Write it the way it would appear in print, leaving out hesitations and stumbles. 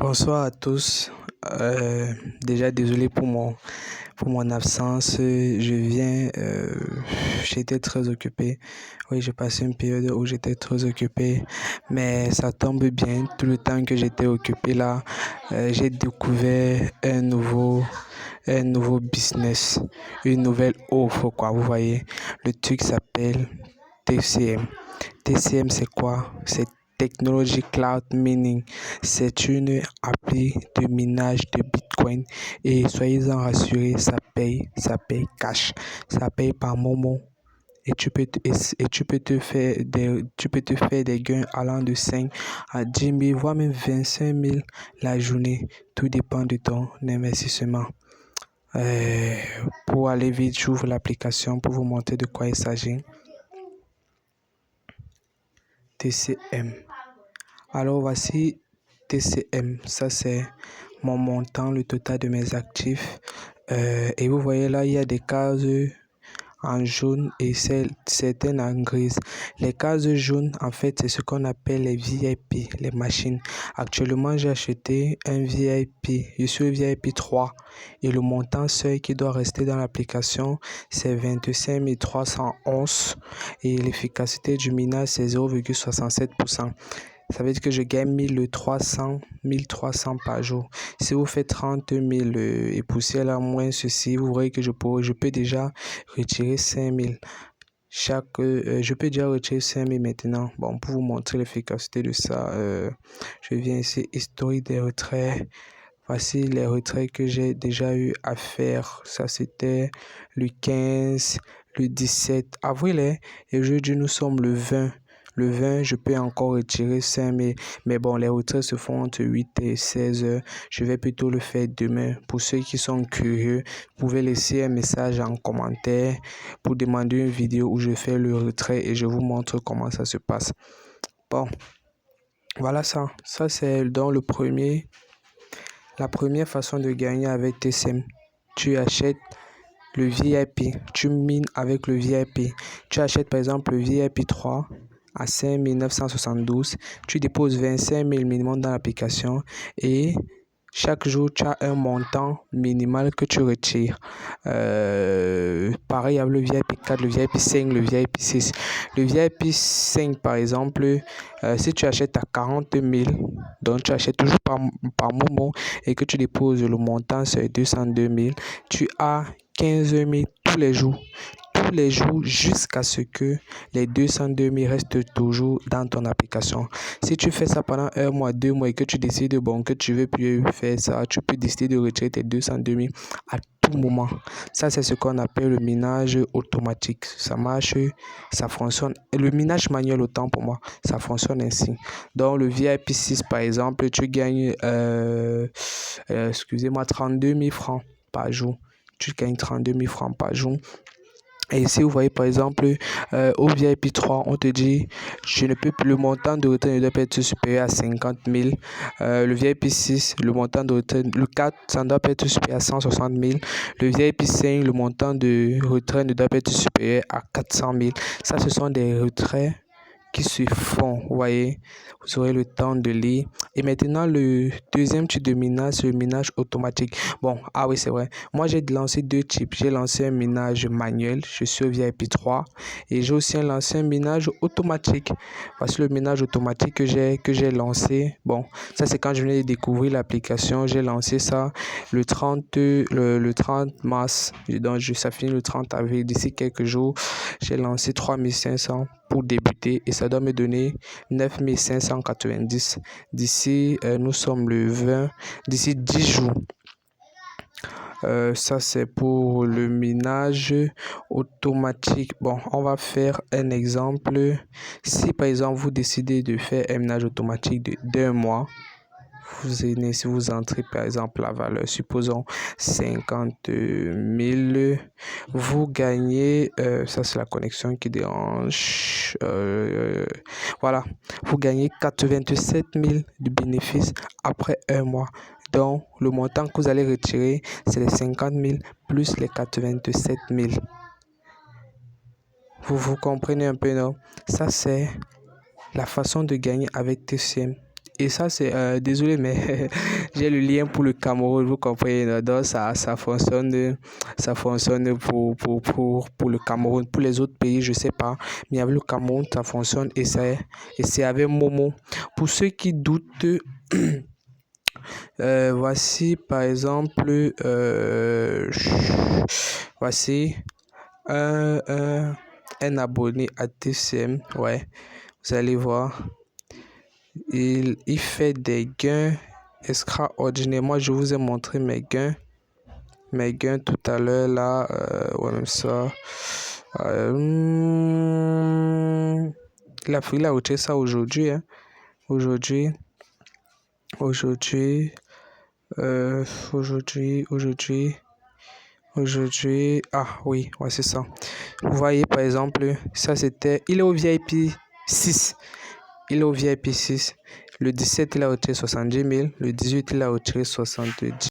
Bonsoir à tous. Déjà désolé pour mon absence. J'étais très occupé. Oui, j'ai passé une période où j'étais très occupé, mais ça tombe bien. Tout le temps que j'étais occupé là, j'ai découvert un nouveau business, une nouvelle offre, quoi. Vous voyez, le truc s'appelle TCM. TCM, c'est quoi? C'est Technology Cloud Mining. C'est une appli de minage de Bitcoin et soyez-en rassurés, ça paye cash, ça paye par Momo et tu peux te faire des gains allant de 5 à 10 000, voire même 25 000 la journée. Tout dépend de ton investissement. Euh, pour aller vite, j'ouvre l'application pour vous montrer de quoi il s'agit. TCM. Alors voici TCM, ça c'est mon montant, le total de mes actifs. Et vous voyez là, il y a des cases en jaune et certaines en grise. Les cases jaunes, en fait, c'est ce qu'on appelle les VIP, les machines. Actuellement, j'ai acheté un VIP. Je suis au VIP 3 et le montant seul qui doit rester dans l'application, c'est 25 311 et l'efficacité du minage, c'est 0,67%. Ça veut dire que je gagne 1300 par jour. Si vous faites 30 000 et poussez là moins ceci, vous voyez que je peux déjà retirer 5 000. Je peux déjà retirer 5 000 maintenant. Bon, pour vous montrer l'efficacité de ça, je viens ici, historique des retraits. Voici les retraits que j'ai déjà eu à faire. Ça, c'était le 15, le 17 avril. Et aujourd'hui, nous sommes le 20. Le 20, je peux encore retirer 5 000. Mais bon, les retraits se font entre 8 et 16 heures. Je vais plutôt le faire demain. Pour ceux qui sont curieux, vous pouvez laisser un message en commentaire pour demander une vidéo où je fais le retrait et je vous montre comment ça se passe. Bon, voilà ça. Ça, c'est dans la première façon de gagner avec TCM. Tu achètes le VIP, tu mines avec le VIP. Tu achètes par exemple le VIP 3 à 5 972. Tu déposes 25 000 minimum dans l'application et chaque jour, tu as un montant minimal que tu retires. Pareil avec le VIP 4, le VIP 5, le VIP 6. Le VIP 5, par exemple, si tu achètes à 40 000, donc tu achètes toujours par Momo et que tu déposes le montant sur 202 000, tu as 15 000 tous les jours jusqu'à ce que les 202 000 restent toujours dans ton application. Si tu fais ça pendant un mois, 2 mois et que tu décides que tu veux plus faire ça, tu peux décider de retirer tes 202 000 à tout moment. Ça, c'est ce qu'on appelle le minage automatique. Ça marche, ça fonctionne. Et le minage manuel, autant pour moi, ça fonctionne ainsi. Dans le VIP 6, par exemple, tu gagnes, 32 000 francs par jour. Tu gagnes 32 000 francs par jour. Et ici, vous voyez par exemple, au VIP 3, on te dit, le montant de retrait ne doit pas être supérieur à 50 000. Le VIP 6, le montant de retrait, le 4, ça ne doit pas être supérieur à 160 000. Le VIP 5, le montant de retrait ne doit pas être supérieur à 400 000. Ça, ce sont des retraits qui se font, vous voyez, vous aurez le temps de lire. Et maintenant, le deuxième type de minage, c'est le minage automatique. Bon, ah oui, c'est vrai. Moi, j'ai lancé deux types. J'ai lancé un minage manuel, je suis au VIP 3, et j'ai aussi lancé un minage automatique. Voici le minage automatique que j'ai lancé. Bon, ça, c'est quand je venais de découvrir l'application. J'ai lancé ça le 30 mars. Donc, ça finit le 30 avril. D'ici quelques jours, j'ai lancé 3500 pour débuter et ça doit me donner 9 590 d'ici, nous sommes le 20, d'ici 10 jours. Ça, c'est pour le minage automatique. Bon, on va faire un exemple. Si par exemple, vous décidez de faire un minage automatique d'un mois, si vous entrez par exemple la valeur, supposons 50 000, vous gagnez, ça c'est la connexion qui dérange, voilà, vous gagnez 87 000 de bénéfices après un mois. Donc, le montant que vous allez retirer, c'est les 50 000 plus les 87 000. Vous comprenez un peu, non? Ça, c'est la façon de gagner avec TCM. Et ça, c'est... désolé, mais j'ai le lien pour le Cameroun, vous comprenez. Donc, ça fonctionne pour le Cameroun. Pour les autres pays, je sais pas. Mais avec le Cameroun, ça fonctionne et c'est avec Momo. Pour ceux qui doutent, voici par exemple, voici un abonné à TCM. Ouais, vous allez voir. Il fait des gains extraordinaires. Moi, je vous ai montré mes gains tout à l'heure là. Ouais, même ça. Il a retiré ça aujourd'hui. Hein. Aujourd'hui. Ah oui, ouais, c'est ça. Vous voyez, par exemple, ça c'était. Il est au VIP 6. Il est au VIP 6. Le 17, il a retiré 70 000. Le 18, il a retiré 70